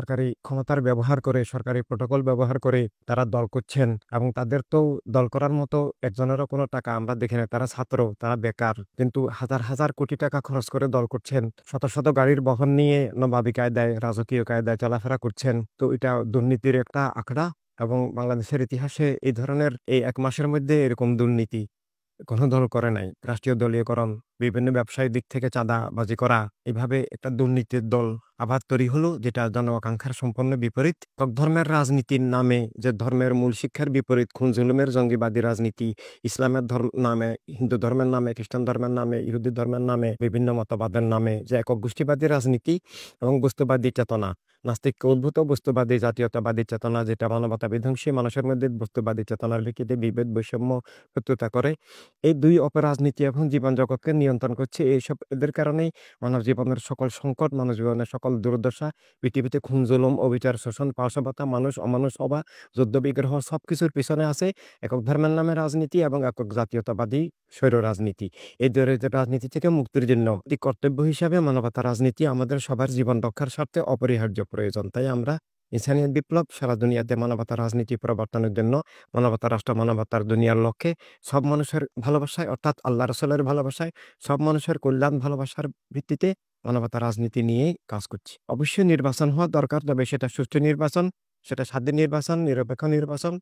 সরকারি ক্ষমতার ব্যবহার করে, সরকারি প্রোটোকল ব্যবহার করে তারা দল করছেন এবং তাদের তো দল করার মতো একজনেরও কোনো টাকা আমরা দেখি না। তারা ছাত্র, তারা বেকার। কিন্তু হাজার, হাজার কোটি টাকা খরচ করে দল করছেন। শত, শত গাড়ির বহন নিয়ে নবাবী কায়দায়, রাজকীয় কায়দায় চলাফেরা করছেন। তো এটা দুর্নীতির একটা আখড়া এবং বাংলাদেশের ইতিহাসে এই ধরনের এই ১ মাসের মধ্যে এরকম দুর্নীতি কোনো দল করে নাই। রাষ্ট্রীয় দলীয়করণ, বিভিন্ন ব্যবসায়িক দিক থেকে চাঁদাবাজি করা, এভাবে একটা দুর্নীতির দল আবার তৈরি হলো যেটা জন আকাঙ্ক্ষার সম্পূর্ণ বিপরীত। একক ধর্মের রাজনীতির নামে যে ধর্মের মূল শিক্ষার বিপরীত খুন-জুলুমের জঙ্গিবাদী রাজনীতি, ইসলামের নামে, হিন্দু ধর্মের নামে, খ্রিস্টান ধর্মের নামে, ইহুদি ধর্মের নামে, বিভিন্ন মতবাদের নামে যে একক গোষ্ঠীবাদী রাজনীতি এবং বস্তুবাদী চেতনা, নাস্তিক্য উদ্ভূত বস্তুবাদী জাতীয়তাবাদী চেতনা যেটা মানবতা বিধ্বংসী, মানুষের মধ্যে বস্তুবাদী চেতনার ভিত্তিতে বিভেদ, বৈষম্য, শত্রুতা করে। এই ২ অপরাজনীতি এখন জীবন জগৎকে নিয়ন্ত্রণ করছে। এদের কারণেই মানব জীবনের সকল সংকট, মানব জীবনের সকল দুর্দশা, পৃথিবীতে খুন-জুলুম, অবিচার, শোষণ, পাশবতা, মানুষ, অমানুষ হওয়া, যুদ্ধ-বিগ্রহ সবকিছুর পিছনে আছে একক ধর্মের নামে রাজনীতি এবং একক জাতীয়তাবাদী স্বৈর রাজনীতি। এই দুইটা রাজনীতি থেকে মুক্তির জন্য কর্তব্য হিসাবে মানবতা রাজনীতি আমাদের সবার জীবন রক্ষার স্বার্থে অপরিহার্য প্রয়োজন। তাই আমরা ইনসানিয়ত বিপ্লব সারা দুনিয়াতে মানবতা রাজনীতি প্রবর্তনের জন্য মানবতা রাষ্ট্র, মানবতার দুনিয়ার লক্ষ্যে সব মানুষের ভালোবাসায় অর্থাৎ আল্লাহ রাসূলের ভালোবাসায়, সব মানুষের কল্যাণ ভালোবাসার ভিত্তিতে মানবতা রাজনীতি নিয়েই কাজ করছি। অবশ্যই নির্বাচন হওয়া দরকার, তবে সেটা সুষ্ঠু নির্বাচন, সেটা স্বাধীন নির্বাচন, নিরপেক্ষ নির্বাচন।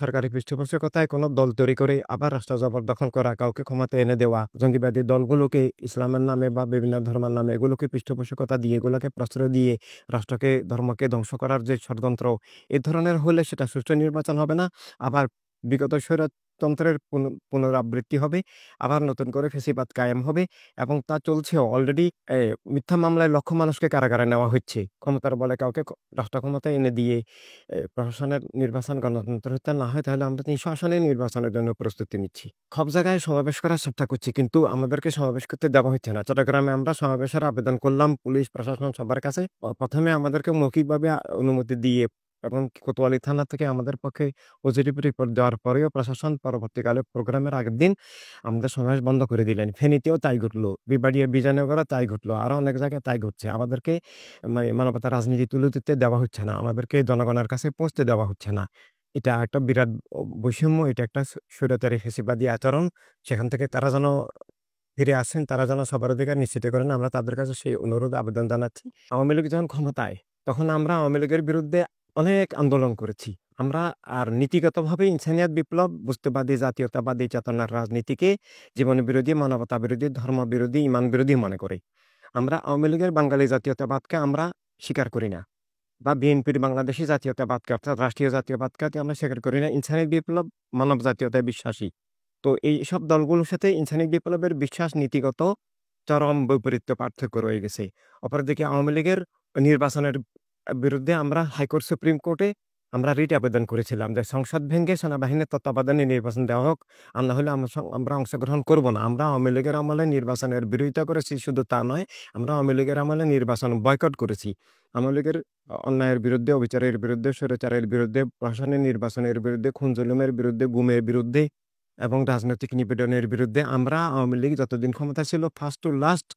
সরকারি পৃষ্ঠপোষকতায় কোনো দল তৈরি করে আবার রাষ্ট্র জবরদখল করা, কাউকে ক্ষমতায় এনে দেওয়া, জঙ্গিবাদী দলগুলোকে ইসলামের নামে বা বিভিন্ন ধর্মের নামে এগুলোকে পৃষ্ঠপোষকতা দিয়ে, এগুলোকে প্রশ্রয় দিয়ে রাষ্ট্রকে, ধর্মকে ধ্বংস করার যে ষড়যন্ত্র, এ ধরনের হলে সেটা সুষ্ঠু নির্বাচন হবে না। আবার বিগত স্বৈরতন্ত্রের পুনরাবৃত্তি হবে। আবার নতুন করে ফ্যাসিবাদ কায়েম হবে এবং তা চলছেও অলরেডি। মিথ্যা মামলায় লক্ষ মানুষকে কারাগারে নেওয়া হচ্ছে। ক্ষমতার বলে কাউকে রাষ্ট্র ক্ষমতায় এনে দিয়ে প্রশাসনের নির্বাচন গণতন্ত্র হত্যা না হয় তাহলে আমরা ৩০০ আসনে নির্বাচনের জন্য প্রস্তুতি নিচ্ছি। সব জায়গায় সমাবেশ করার চেষ্টা করছি কিন্তু আমাদেরকে সমাবেশ করতে দেওয়া হচ্ছে না। চট্টগ্রামে আমরা সমাবেশের আবেদন করলাম পুলিশ প্রশাসন সবার কাছে। প্রথমে আমাদেরকে মৌখিকভাবে অনুমতি দিয়ে এবং কোতোয়ালি থানা থেকে আমাদের পক্ষে পজিটিভ রিপোর্ট দেওয়ার পরেও প্রশাসন পরবর্তীকালে প্রোগ্রামের আগের দিন আমাদের সমাবেশ বন্ধ করে দিলেন। ফেনীতেও তাই ঘটলো, বিজয়নগরে তাই ঘটলো, আরো অনেক জায়গায় তাই ঘটছে। আমাদেরকে মানবতার রাজনীতি তুলে দিতে দেওয়া হচ্ছে না, আমাদেরকে জনগণের কাছে পৌঁছতে দেওয়া হচ্ছে না। এটা একটা বিরাট বৈষম্য, এটা একটা স্বৈরাচারী ফ্যাসিবাদী আচরণ। সেখান থেকে তারা যেন ফিরে আসেন, তারা যেন সবার অধিকার নিশ্চিত করেন, আমরা তাদের কাছে সেই অনুরোধ আবেদন জানাচ্ছি। আওয়ামী লীগ যখন ক্ষমতায়, তখন আমরা আওয়ামী লীগের বিরুদ্ধে অনেক আন্দোলন করেছি। আমরা আর নীতিগতভাবে ইনসানিয়াত বিপ্লব, বস্তুবাদী জাতীয়তাবাদী চেতনার রাজনীতিকে জীবন বিরোধী, মানবতা বিরোধী, ধর্ম বিরোধী, ইমান বিরোধী মনে করি। আমরা আওয়ামী লীগের বাঙালি জাতীয়তাবাদকে আমরা স্বীকার করি না, বা বিএনপির বাংলাদেশী জাতীয়তাবাদকে অর্থাৎ রাষ্ট্রীয় জাতীয়বাদকে আমরা স্বীকার করি না। ইনসানিয়াত বিপ্লব মানব জাতীয়তায় বিশ্বাসী। তো এইসব দলগুলোর সাথে ইনসানিয়াত বিপ্লবের বিশ্বাস নীতিগত চরম বৈপরীত্য, পার্থক্য রয়ে গেছে। অপরদিকে আওয়ামী লীগের নির্বাচনের বিরুদ্ধে আমরা হাইকোর্ট, সুপ্রিম কোর্টে আমরা রিট আবেদন করেছিলাম যে সংসদ ভেঙে সেনাবাহিনীর তত্ত্বাবধানে নির্বাচন দেওয়া হোক, আর না হলে আমরা অংশগ্রহণ করব না। আমরা আওয়ামী লীগের আমলে নির্বাচনের বিরোধিতা করেছি, শুধু তা নয়, আমরা আওয়ামী লীগের আমলে নির্বাচন বয়কট করেছি। আওয়ামী লীগের অন্যায়ের বিরুদ্ধে, অবিচারের বিরুদ্ধে, স্বৈরাচারের বিরুদ্ধে, প্রশাসনের নির্বাচনের বিরুদ্ধে, খুন-জুলুমের বিরুদ্ধে, গুমের বিরুদ্ধে এবং রাজনৈতিক নিপীড়নের বিরুদ্ধে আমরা আওয়ামী লীগ যতদিন ক্ষমতা ছিল ফার্স্ট টু লাস্ট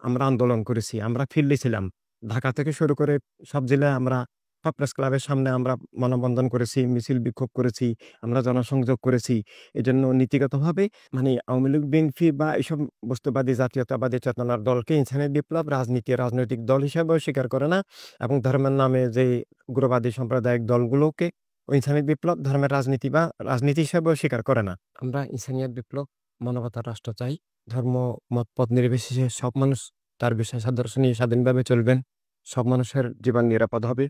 আমরা আন্দোলন করেছি। আমরা ফিল্ডে ছিলাম। ঢাকা থেকে শুরু করে সব জেলায় আমরা, সব প্রেস ক্লাবের সামনে আমরা মানববন্ধন করেছি, মিছিল বিক্ষোভ করেছি, আমরা জনসংযোগ করেছি। এজন্য নীতিগতভাবে আওয়ামী লীগ, বিএনপি বা এইসব বস্তুবাদী জাতীয়তাবাদী চেতনার দলকে ইনসানিয়াত বিপ্লব রাজনৈতিক দল হিসেবেও স্বীকার করে না এবং ধর্মের নামে যে উগ্রবাদী সাম্প্রদায়িক দলগুলোকে ইনসানিয়াত বিপ্লব ধর্মের রাজনীতি বা রাজনীতি হিসেবেও স্বীকার করে না। আমরা ইনসানিয়াত বিপ্লব, মানবতার রাষ্ট্র চাই। ধর্ম, মত, পথ নির্বিশেষে সব মানুষ তার বিশ্বাস আদর্শ নিয়ে স্বাধীনভাবে চলবেন। সব মানুষের জীবন নিরাপদ হবে।